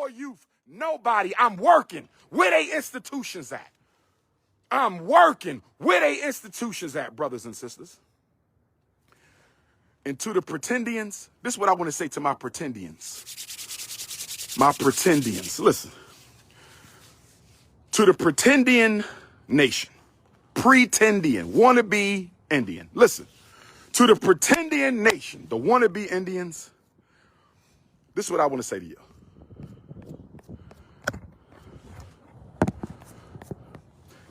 more youth. Nobody. I'm working. Where they institutions at? I'm working. Where they institutions at, brothers and sisters? And to the pretendians, this is what I want to say to my pretendians. My pretendians, listen. To the pretendian nation, pretendian, wannabe Indian, listen. To the pretendian nation, the wannabe Indians, this is what I want to say to you.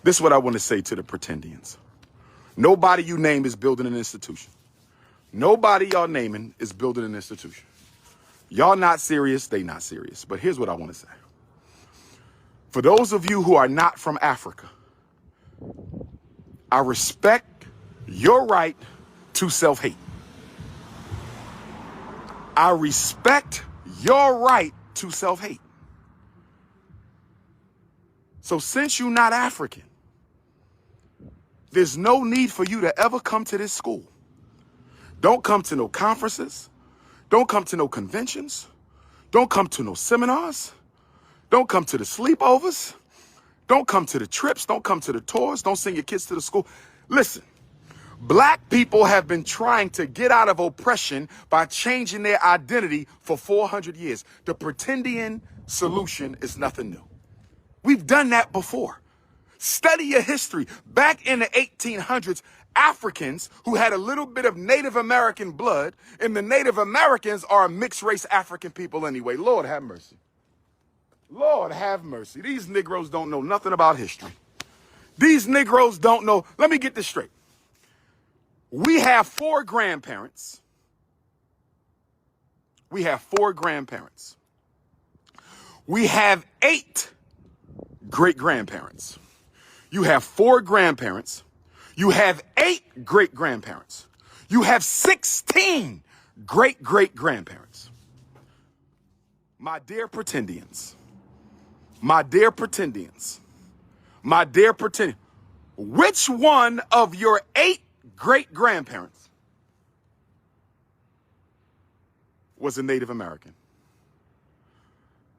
This is what I want to say to the pretendians. Nobody you name is building an institution. Nobody y'all naming is building an institution. Y'all not serious, they not serious. But here's what I want to say. For those of you who are not from Africa, I respect your right to self-hate. I respect your right to self-hate. So since you're not African, there's no need for you to ever come to this school. Don't come to no conferences. Don't come to no conventions. Don't come to no seminars. Don't come to the sleepovers. Don't come to the trips. Don't come to the tours. Don't send your kids to the school. Listen, black people have been trying to get out of oppression by changing their identity for 400 years. The pretendian solution is nothing new. We've done that before. Study your history. Back in the 1800s, Africans who had a little bit of Native American blood, and the Native Americans are mixed race African people anyway. Lord have mercy. Lord have mercy. These Negroes don't know nothing about history. These Negroes don't know. Let me get this straight. We have 4 grandparents. We have 4 grandparents. We have 8 great-grandparents. You have 4 grandparents. You have 8 great-grandparents. You have 16 great-great-grandparents. My dear pretendians, my dear pretendians, my dear pretendians, which one of your 8 great-grandparents was a Native American?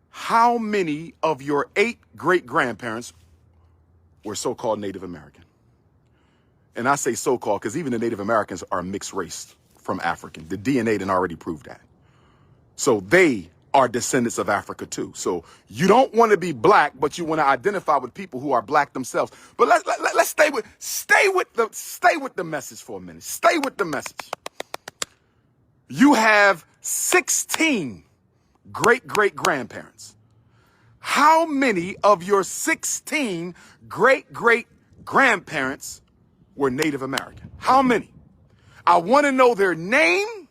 How many of your 8 great-grandparents were so-called Native American? And I say so-called because even the Native Americans are mixed race from African. The DNA done already proved that. So they are descendants of Africa too. So you don't want to be black, but you want to identify with people who are black themselves. But let's stay with the message for a minute. Stay with the message. You have 16 great-great-grandparents. How many of your 16 great-great-grandparents were Native American? How many? I want to know their name.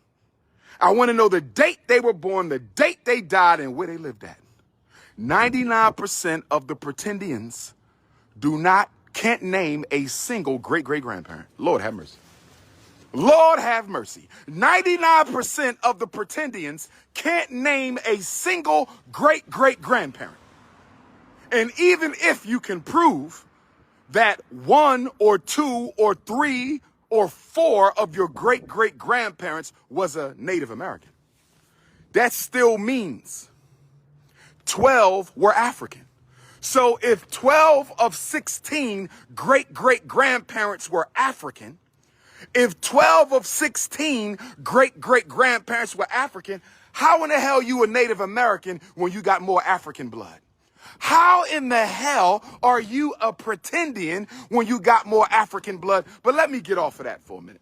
I want to know the date they were born, the date they died, and where they lived at. 99% of the pretendians can't name a single great-great-grandparent. Lord have mercy. Lord have mercy. 99% of the pretendians can't name a single great-great-grandparent. And even if you can prove that 1 or 2 or 3 or 4 of your great-great-grandparents was a Native American, that still means 12 were African. So if 12 of 16 great-great-grandparents were African, if 12 of 16 great-great-grandparents were African, how in the hell you a Native American when you got more African blood? How in the hell are you a pretendian when you got more African blood? But let me get off of that for a minute.